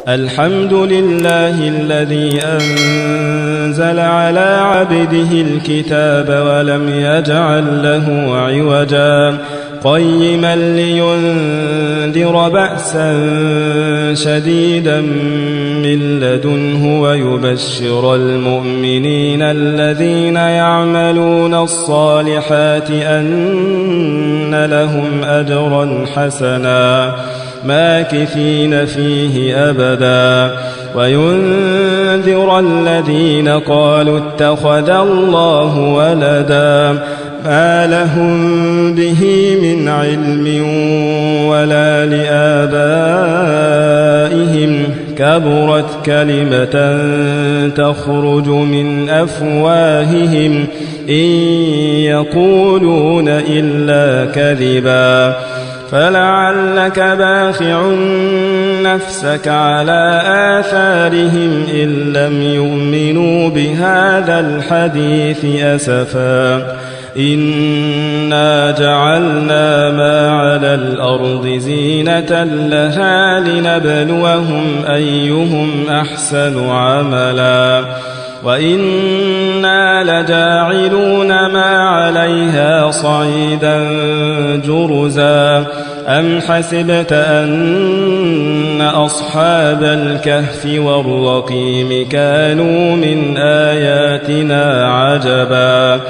الحمد لله الذي أنزل على عبده الكتاب ولم يجعل له عوجا قيما لينذر بأسا شديدا من لدنه ويبشر المؤمنين الذين يعملون الصالحات أن لهم أجرا حسنا ماكثين فيه أبدا وينذر الذين قالوا اتخذ الله ولدا ما لهم به من علم ولا لآبائهم كبرت كلمة تخرج من أفواههم إن يقولون إلا كذبا فلعلك باخع نفسك على آثارهم إن لم يؤمنوا بهذا الحديث أسفا إنا جعلنا ما على الأرض زينة لها لنبلوهم أيهم أحسن عملا وإنا لجاعلون ما عليها صعيدا جرزا أم حسبت أن أصحاب الكهف والرقيم كانوا من آياتنا عجبا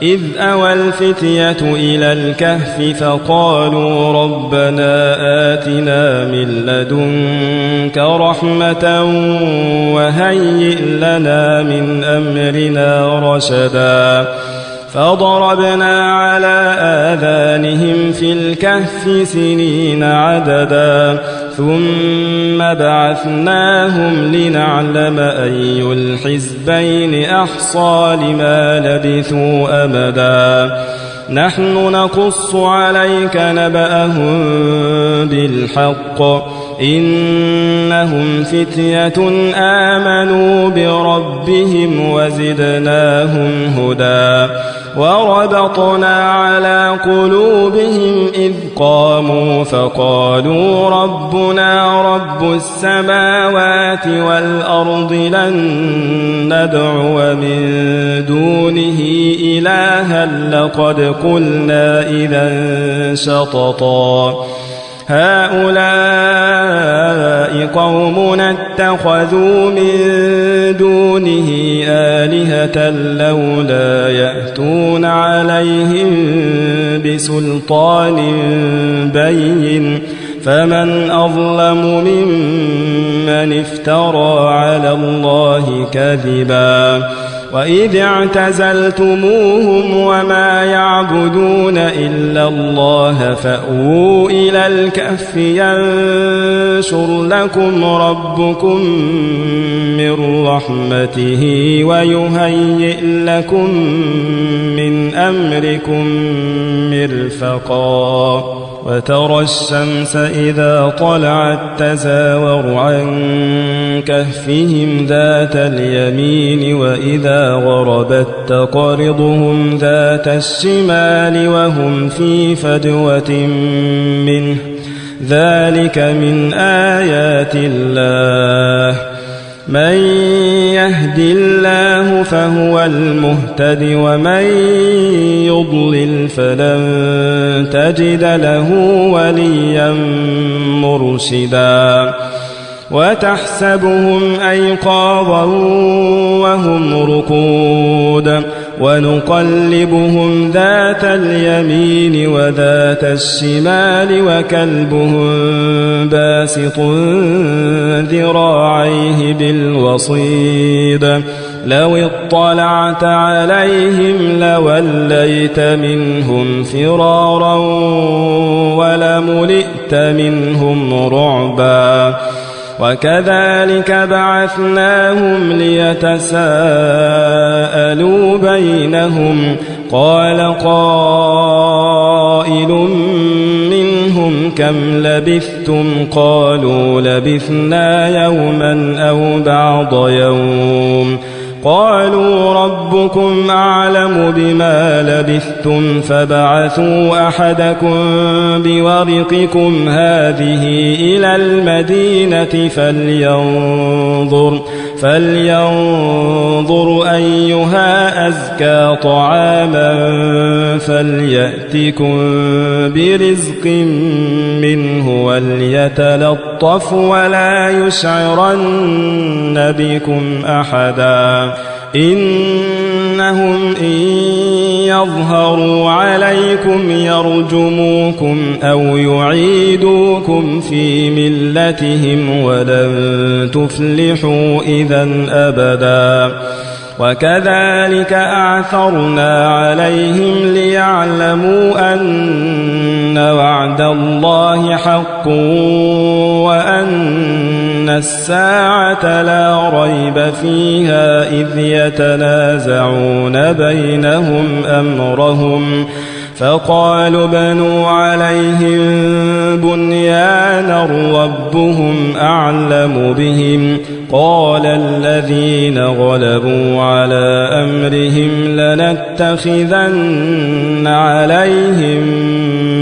إذ أوى الفتية إلى الكهف فقالوا ربنا آتنا من لدنك رحمة وهيئ لنا من أمرنا رشدا فضربنا على آذانهم في الكهف سنين عددا ثم بعثناهم لنعلم أي الحزبين أحصى لما لبثوا أمدا نحن نقص عليك نبأهم بالحق إنهم فتية آمنوا بربهم وزدناهم هدى وربطنا على قلوبهم إذ قاموا فقالوا ربنا رب السماوات والأرض لن ندعو من دونه إلها لقد قلنا إذا شططا هؤلاء قومنا اتخذوا من دونه آلهة لولا يأتون عليهم بسلطان بين فمن أظلم ممن افترى على الله كذبا وإذ اعتزلتموهم وما يعبدون إلا الله فأووا إلى الكهف ينشر لكم ربكم من رحمته ويهيئ لكم من أمركم مرفقا وترى الشمس إذا طلعت تزاور عن كهفهم ذات اليمين وإذا غربت تقرضهم ذات الشمال وهم في فجوة منه ذلك من آيات الله من يهد الله فهو المهتد ومن يضلل فلن تجد له وليا مرشدا وتحسبهم أيقاظا وهم رقود ونقلبهم ذات اليمين وذات الشمال وكلبهم باسط ذراعيه بالوصيد لو اطلعت عليهم لوليت منهم فرارا ولملئت منهم رعبا وكذلك بعثناهم ليتساءلوا بينهم قال قائل منهم كم لبثتم قالوا لبثنا يوما أو بعض يوم قالوا ربكم أعلم بما لبثتم فابعثوا أحدكم بورقكم هذه إلى المدينة فلينظر أيها أزكى طعاما فليأتكم برزق منه وليتلطف ولا يشعرن بكم أحدا إنهم إن يظهروا عليكم يرجموكم أو يعيدوكم في ملتهم ولن تفلحوا إذن أبدا وكذلك أعثرنا عليهم ليعلموا أن وعد الله حق وأن الساعة لا ريب فيها إذ يتنازعون بينهم أمرهم فقالوا بنوا عليهم بنيانا ربهم أعلم بهم قال الذين غلبوا على أمرهم لنتخذن عليهم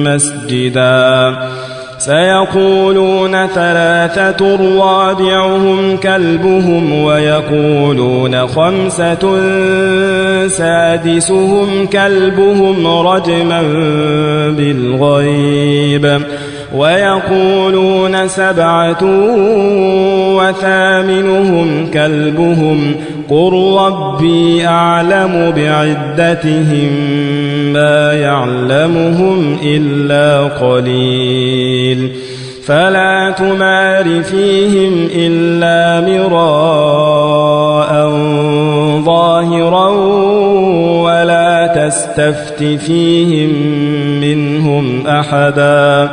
مسجدا سيقولون ثلاثة رابعهم كلبهم ويقولون خمسة سادسهم كلبهم رجما بالغيب ويقولون سبعة وثامنهم كلبهم قل ربي أعلم بعدتهم ما يعلمهم إلا قليل فلا تمار فيهم إلا مراء ظاهرا ولا تستفت فيهم منهم أحدا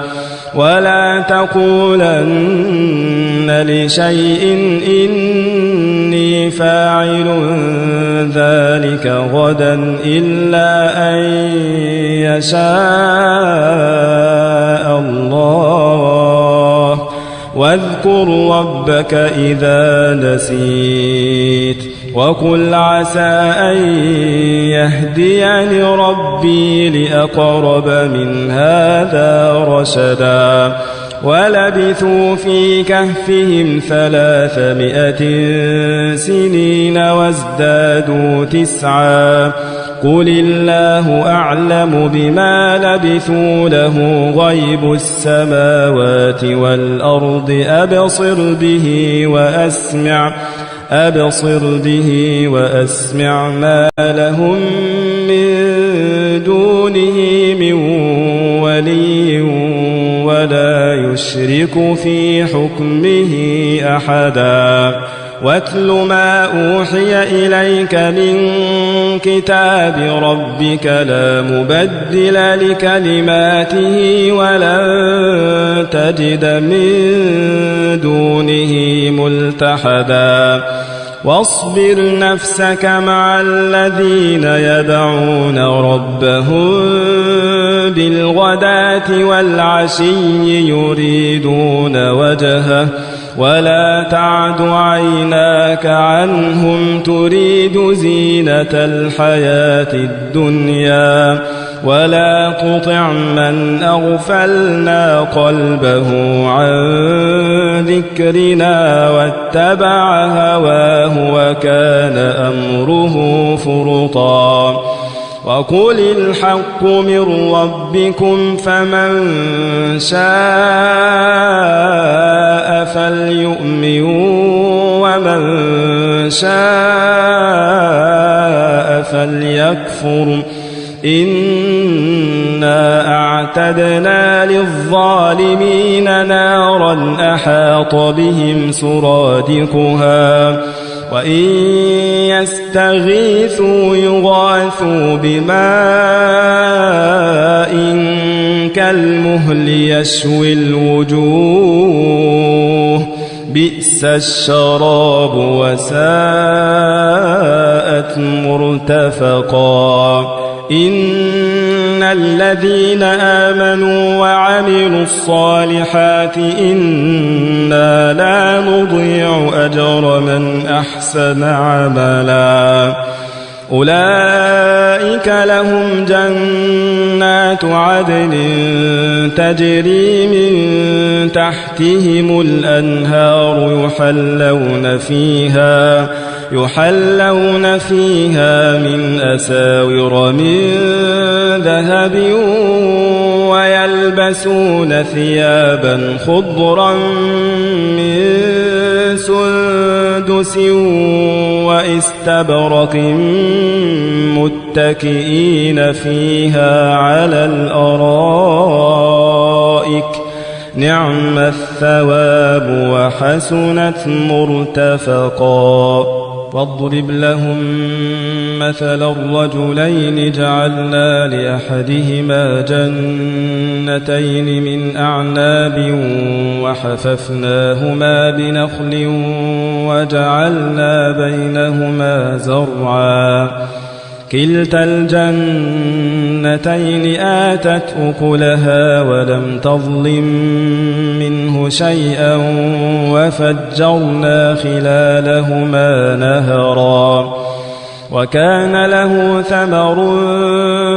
ولا تقولن لشيء إني فاعل ذلك غدا إلا أن يشاء الله واذكر ربك إذا نسيت وقل عسى أن يهديني ربي لأقرب من هذا رشدا ولبثوا في كهفهم 300 سنين وازدادوا 9 قل الله أعلم بما لبثوا له غيب السماوات والأرض أبصر به وأسمع ما لهم من دونه من ولي ولا يشرك في حكمه أحدا واتل ما أوحي إليك من كتاب ربك لا مبدل لكلماته ولن تجد من دونه ملتحدا واصبر نفسك مع الذين يدعون ربهم بالغداة والعشي يريدون وجهه ولا تعد عيناك عنهم تريد زينة الحياة الدنيا ولا تطع من أغفلنا قلبه عن ذكرنا واتبع هواه وكان أمره فرطا وقل الحق من ربكم فمن شاء فليؤمن ومن شاء فليكفر إنا أعتدنا للظالمين نارا أحاط بهم سرادقها وإن يستغيثوا يغاثوا بماء كالمهل يشوي الوجوه بئس الشراب وساءت مرتفقا إن الذين آمنوا وعملوا الصالحات إنا لا نضيع أجر من أحسن عملا أولئك لهم جنات عدن تجري من تحتهم الأنهار يحلون فيها من أساور من ذهب ويلبسون ثيابا خضرا من سندس واستبرق متكئين فيها على الأرائك نعم الثواب وحسنت مرتفقا واضرب لهم مثل الرجلين جعلنا لأحدهما جنتين من أعناب وحففناهما بنخل وجعلنا بينهما زرعا كلتا الجنتين آتت أكلها ولم تظلم منه شيئا وفجرنا خلالهما نهرا وكان له ثمر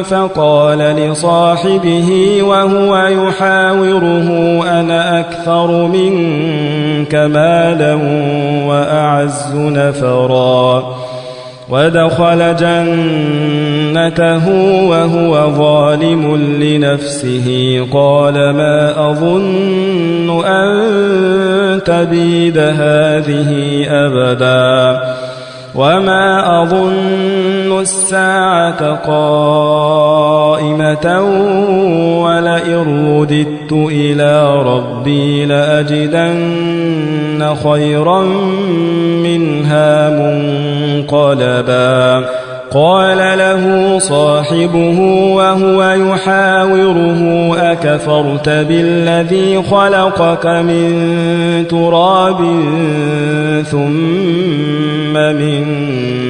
فقال لصاحبه وهو يحاوره أنا أكثر منك مالا وأعز نفرا ودخل جنته وهو ظالم لنفسه قال ما أظن أن تبيد هذه أبدا وما أظن الساعة قائمة ولئن رددت إلى ربي لأجدن خيرا منها منقلبا قال له صاحبه وهو يحاوره أكفرت بالذي خلقك من تراب ثم من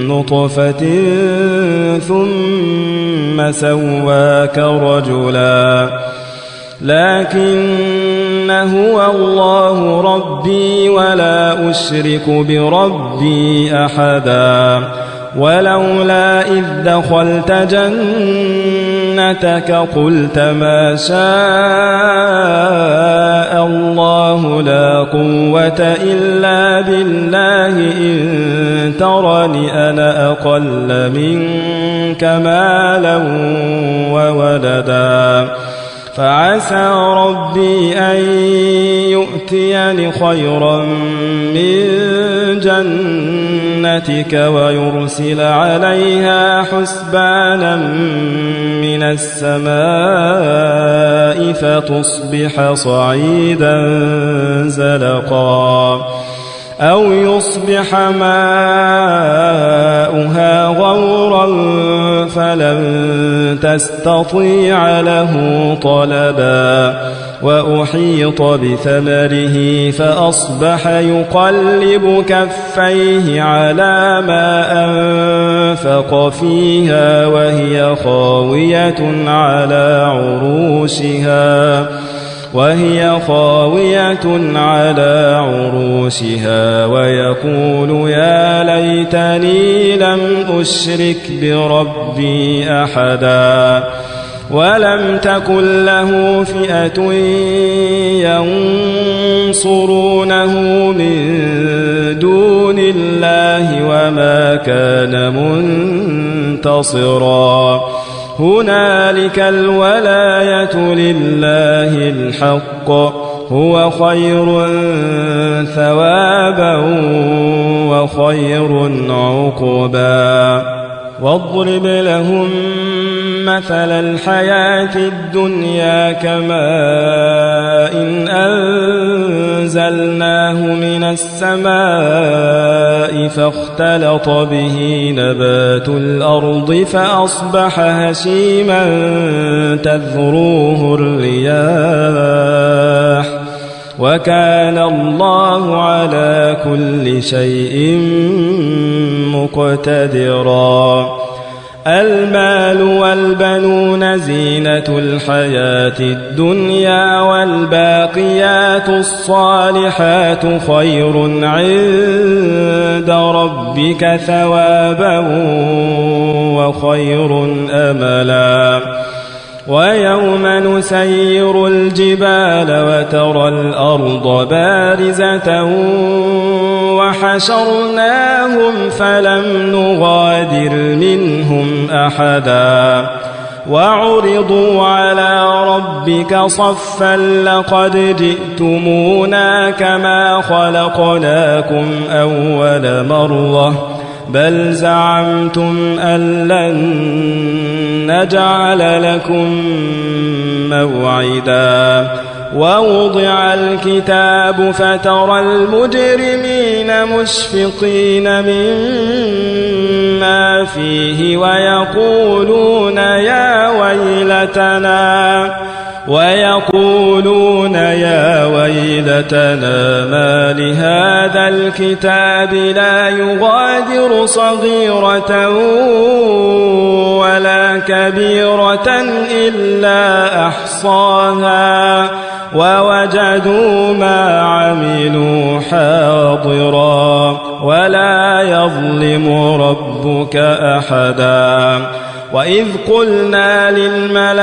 نطفة ثم سواك رجلا لكن هو الله ربي ولا أشرك بربي أحدا ولولا إذ دخلت جنتك قلت ما شاء الله لا قوة إلا بالله إن ترني أنا أقل منك مالا وولدا فعسى ربي أن يؤتيني خيرا من جنتك ويرسل عليها حسبانا من السماء فتصبح صعيدا زلقا أو يصبح ماؤها غورا فلن تستطيع له طلبا وأحيط بثمره فأصبح يقلب كفيه على ما أنفق فيها وهي خاوية على عروشها ويقول يا ليتني لم أشرك بربي أحدا ولم تكن له فئة ينصرونه من دون الله وما كان منتصرا هنالك الولاية لله الحق هو خير ثوابا وخير عقبا واضرب لهم مثل الحياة الدنيا كماء إن أنزلناه من السماء فاختلط به نبات الأرض فأصبح هشيما تذروه الرياح وكان الله على كل شيء مقتدرا المال والبنون زينة الحياة الدنيا والباقيات الصالحات خير عند ربك ثوابا وخير أملا ويوم نسير الجبال وترى الأرض بارزة وحشرناهم فلم نغادر منهم أحدا وعرضوا على ربك صفا لقد جئتمونا كما خلقناكم أول مرة بل زعمتم أن لن نجعل لكم موعدا ووضع الكتاب فترى المجرمين مشفقين مما فيه ويقولون يا ويلتنا ما لهذا الكتاب لا يغادر صغيرة ولا كبيرة إلا أحصاها ووجدوا ما عملوا حاضرا ولا يظلم ربك أحدا وإذ قلنا للملائكة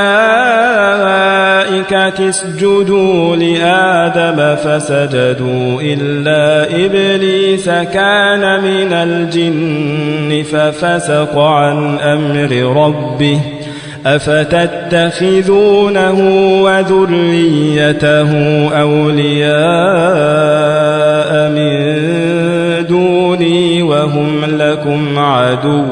اسجدوا لآدم فسجدوا إلا إبليس كان من الجن ففسق عن أمر ربه أفتتخذونه وذريته أولياء من دوني وهم لكم عدو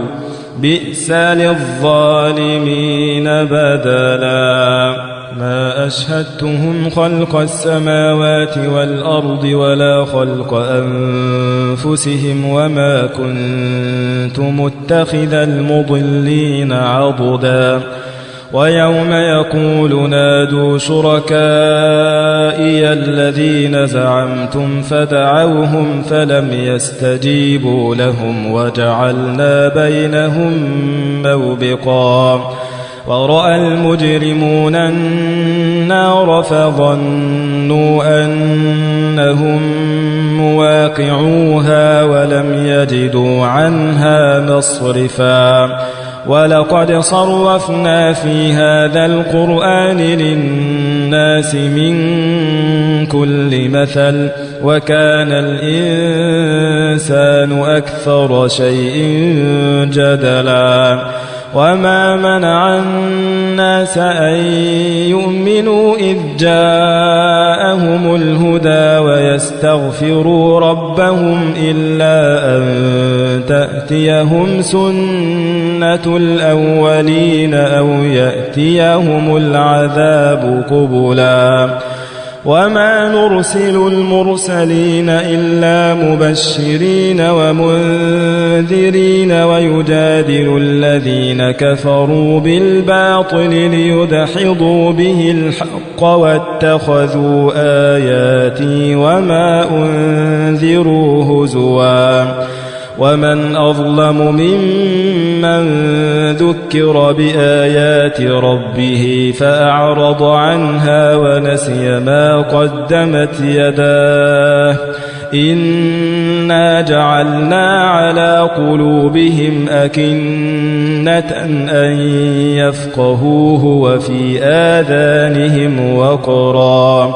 بئس للظالمين بدلا ما أشهدتهم خلق السماوات والأرض ولا خلق أنفسهم وما كنت متخذ المضلين عضدا ويوم يقول نادوا شركائي الذين زعمتم فدعوهم فلم يستجيبوا لهم وجعلنا بينهم موبقا ورأى المجرمون النار فظنوا أنهم مواقعوها ولم يجدوا عنها مصرفا ولقد صرفنا في هذا القرآن للناس من كل مثل وكان الإنسان أكثر شيء جدلا وما منع الناس أن يؤمنوا إذ جاءهم الهدى ويستغفروا ربهم إلا أن تأتيهم سنة الأولين أو يأتيهم العذاب قبلا وما نرسل المرسلين إلا مبشرين ومنذرين ويجادل الذين كفروا بالباطل ليدحضوا به الحق واتخذوا آياتي وما أنذروا هزوا ومن أظلم ممن ذكر بآيات ربه فأعرض عنها ونسي ما قدمت يداه إنا جعلنا على قلوبهم أكنة أن يفقهوه وفي آذانهم وقرا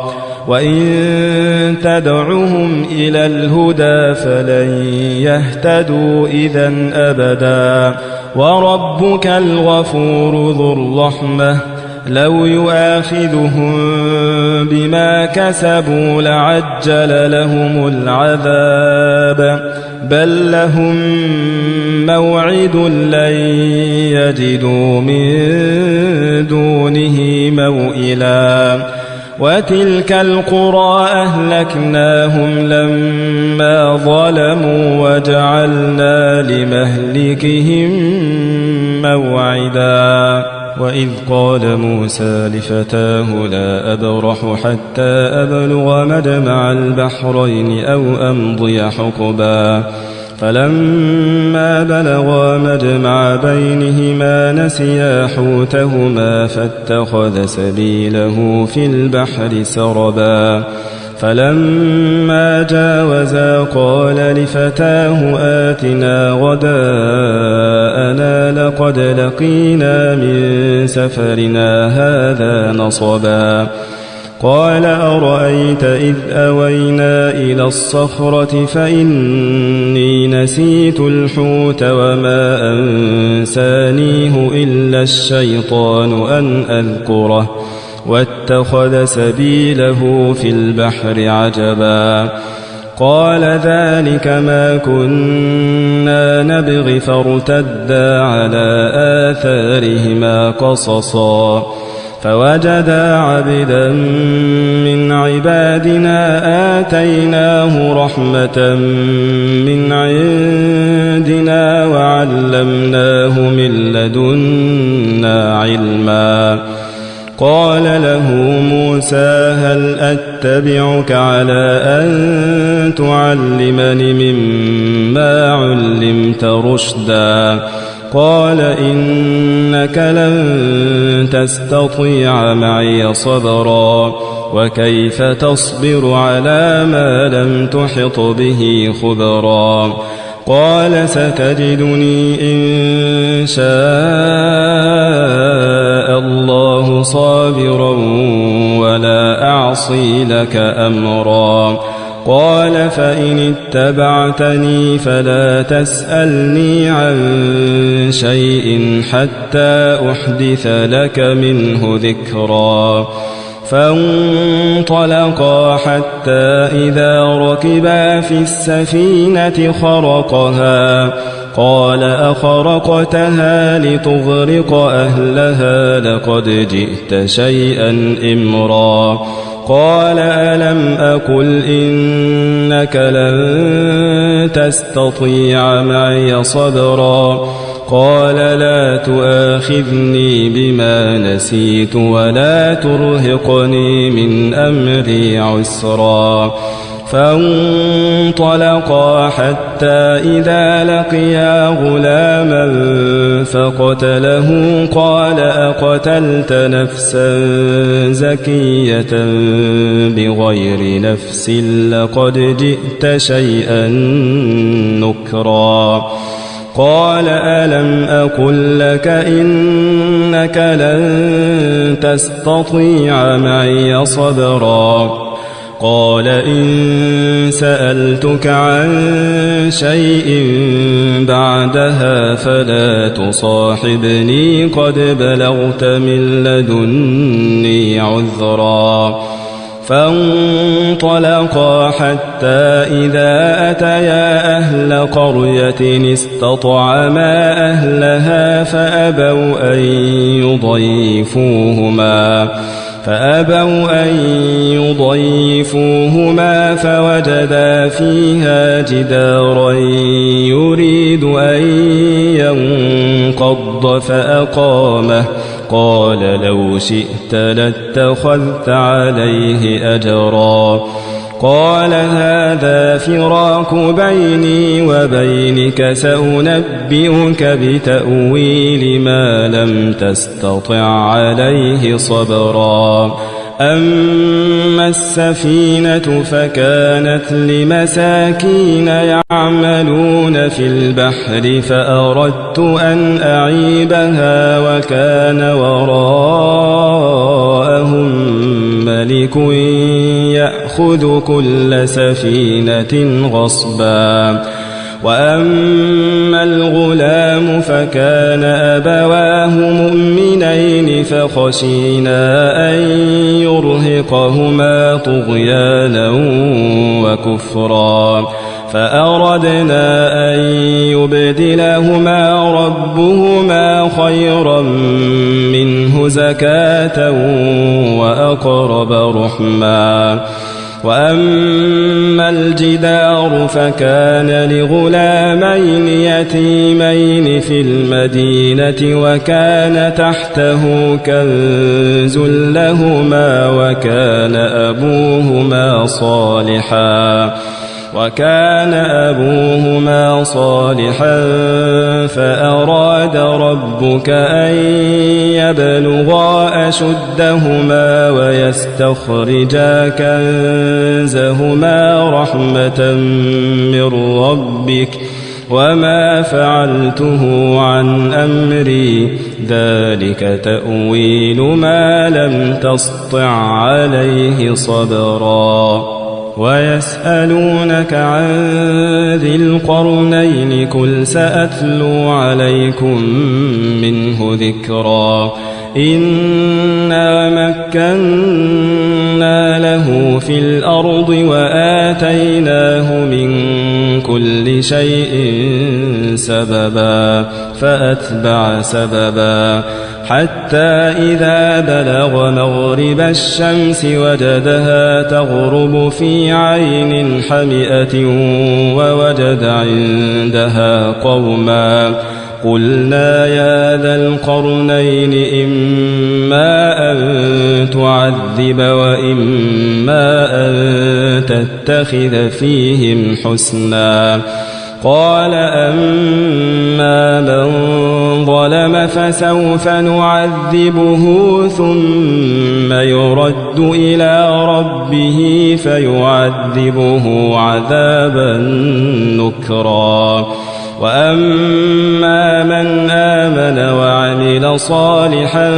وإن تدعهم إلى الهدى فلن يهتدوا إذن أبدا وربك الغفور ذو الرحمة لو يؤاخذهم بما كسبوا لعجل لهم العذاب بل لهم موعد لن يجدوا من دونه موئلا وتلك القرى أهلكناهم لما ظلموا وجعلنا لمهلكهم موعدا وإذ قال موسى لفتاه لا أبرح حتى أبلغ مجمع البحرين أو أمضي حقبا فلما بلغا مجمع بينهما نسيا حوتهما فاتخذ سبيله في البحر سربا فلما جاوزا قال لفتاه آتنا غداءنا لقد لقينا من سفرنا هذا نصبا قال أرأيت إذ أوينا إلى الصخرة فإني نسيت الحوت وما أنسانيه إلا الشيطان أن أذكره واتخذ سبيله في البحر عجبا قال ذلك ما كنا نبغي فارتدا على آثارهما قصصا فوجدا عبدا من عبادنا آتيناه رحمة من عندنا وعلمناه من لدنا علما قال له موسى هل أتبعك على أن تعلمني مما علمت رشدا قال إنك لن تستطيع معي صبرا وكيف تصبر على ما لم تحط به خبرا قال ستجدني إن شاء الله صابرا ولا أعصي لك أمرا قال فإن اتبعتني فلا تسألني عن شيء حتى أحدث لك منه ذكرا فانطلقا حتى إذا ركبا في السفينة خرقها قال أخرقتها لتغرق أهلها لقد جئت شيئا إمرا قال ألم أقل إنك لن تستطيع معي صبرا قال لا تؤاخذني بما نسيت ولا ترهقني من أمري عسرا فانطلقا حتى إذا لقيا غلاما فقتله قال أقتلت نفسا زكية بغير نفس لقد جئت شيئا نكرا قال ألم أقل لك إنك لن تستطيع معي صبرا قال إن سألتك عن شيء بعدها فلا تصاحبني قد بلغت من لدني عذرا فانطلقا حتى إذا أتيا أهل قرية استطعما أهلها فأبوا أن يضيفوهما فوجدا فيها جدارا يريد أن ينقض فأقامه قال لو شئت لاتخذت عليه أجرا قال هذا فراق بيني وبينك سأنبئك بتأويل ما لم تستطع عليه صبرا أما السفينة فكانت لمساكين يعملون في البحر فأردت أن أعيبها وكان وراءهم ملك يأخذ كل سفينة غصبا وأما الغلام فكان أبواه مؤمنين فخشينا أن يرهقهما طغيانا وكفرا فأردنا أن يبدلهما ربهما خيرا منه زكاة وأقرب رحما وأما الجدار فكان لغلامين يتيمين في المدينة وكان تحته كنز لهما وكان أبوهما صالحا وكان أبوهما صالحا فأراد ربك أن يبلغا أشدهما ويستخرجا كنزهما رحمة من ربك وما فعلته عن أمري ذلك تأويل ما لم تسطع عليه صبرا ويسألونك عن ذي القرنين قل سأتلو عليكم منه ذكرا إنا مكنا له في الأرض وآتيناه من كل شيء سببا فأتبع سببا حتى إذا بلغ مغرب الشمس وجدها تغرب في عين حمئة ووجد عندها قوما قلنا يا ذا القرنين إما أن تعذب وإما أن تتخذ فيهم حسنا قال أما من ظلم فسوف نعذبه ثم يرد إلى ربه فيعذبه عذابا نكرا وأما من آمن وعمل صالحا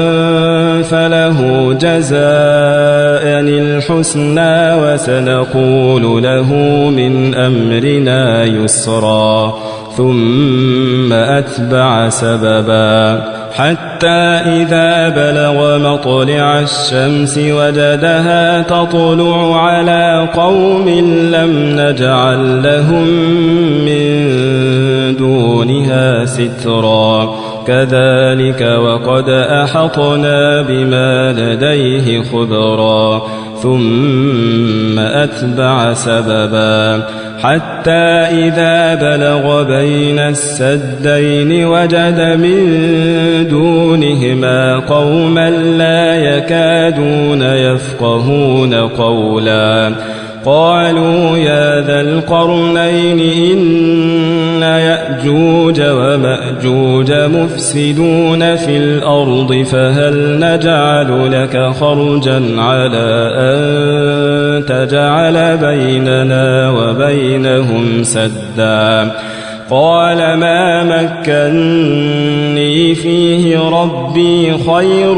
فله جزاء الحسنى وسنقول له من أمرنا يسرا ثم أتبع سببا حتى إذا بلغ مطلع الشمس وجدها تطلع على قوم لم نجعل لهم من دونها سترا كذلك وقد أحطنا بما لديه خبرا ثم أتبع سببا حتى إذا بلغ بين السدين وجد من دونهما قوما لا يكادون يفقهون قولا قالوا يا ذا القرنين إن يأجوج ومأجوج مفسدون في الأرض فهل نجعل لك خرجا على أن تجعل بيننا وبينهم سدا قال ما مكني فيه ربي خير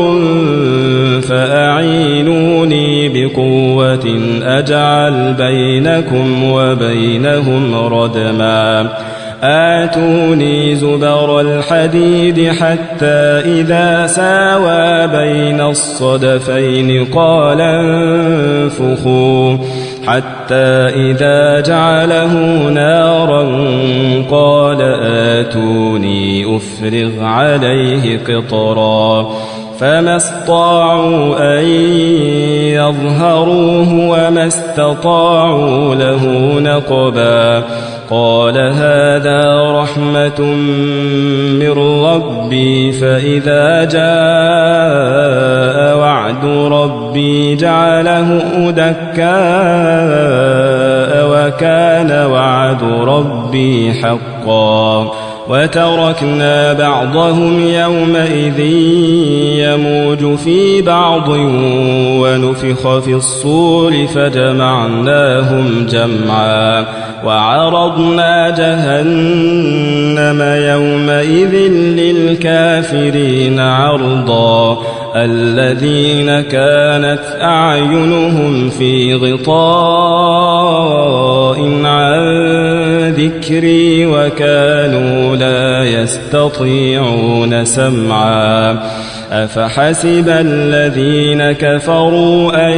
فأعينوني بقوة أجعل بينكم وبينهم ردما آتوني زبر الحديد حتى إذا ساوى بين الصدفين قال انفخوا حتى إذا جعله نارا قال آتوني أفرغ عليه قطرا فما استطاعوا أن يظهروه وما استطاعوا له نقبا قال هذا رحمة من ربي فإذا جاء وعد ربي جعله دكاء وكان وعد ربي حقا وتركنا بعضهم يومئذ يموج في بعض ونفخ في الصور فجمعناهم جمعا وعرضنا جهنم يومئذ للكافرين عرضا الذين كانت أعينهم في غطاء عن ذكري وكانوا لا يستطيعون سمعا أفحسب الذين كفروا أن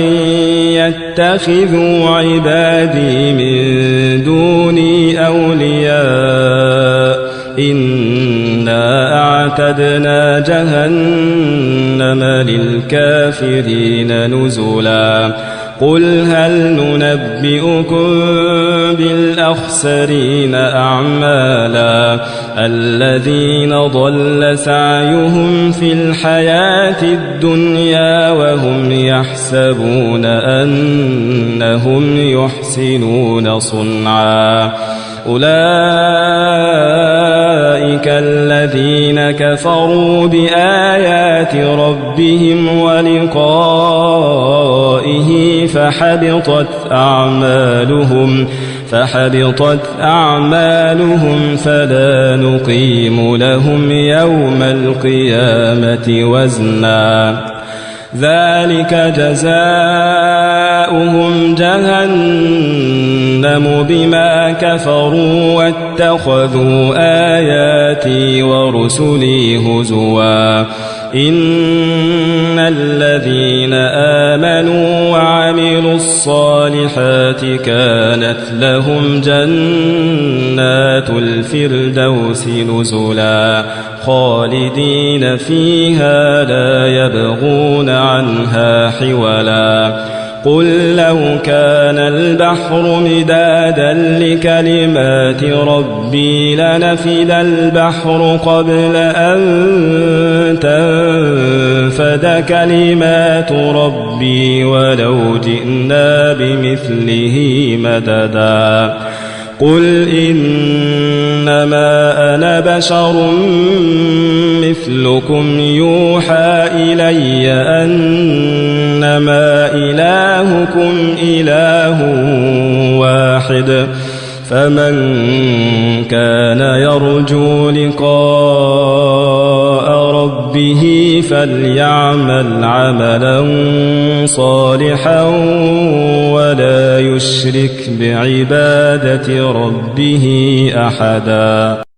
يتخذوا عبادي من دوني أولياء إنا أعتدنا جهنم للكافرين نزلا قل هل ننبئكم بالأخسرين أعمالا الذين ضل سعيهم في الحياة الدنيا وهم يحسبون أنهم يحسنون صنعا أولئك الذين كفروا بآيات ربهم ولقائه فحبطت أعمالهم فلا نقيم لهم يوم القيامة وزنا ذلك جزاؤهم جهنم بما كفروا واتخذوا آياتي ورسلي هزوا إن الذين آمنوا وعملوا الصالحات كانت لهم جنات الفردوس نزلا خالدين فيها لا يبغون عنها حولا قل لو كان البحر مدادا لكلمات ربي لنفد البحر قبل أن تنفد كلمات ربي ولو جئنا بمثله مددا قل إنما أنا بشر مثلكم يوحى إلي أنما إلهكم إله واحد فمن كان يرجو لقاء ربه فليعمل عملا صالحا ولا يشرك بعبادة ربه أحدا.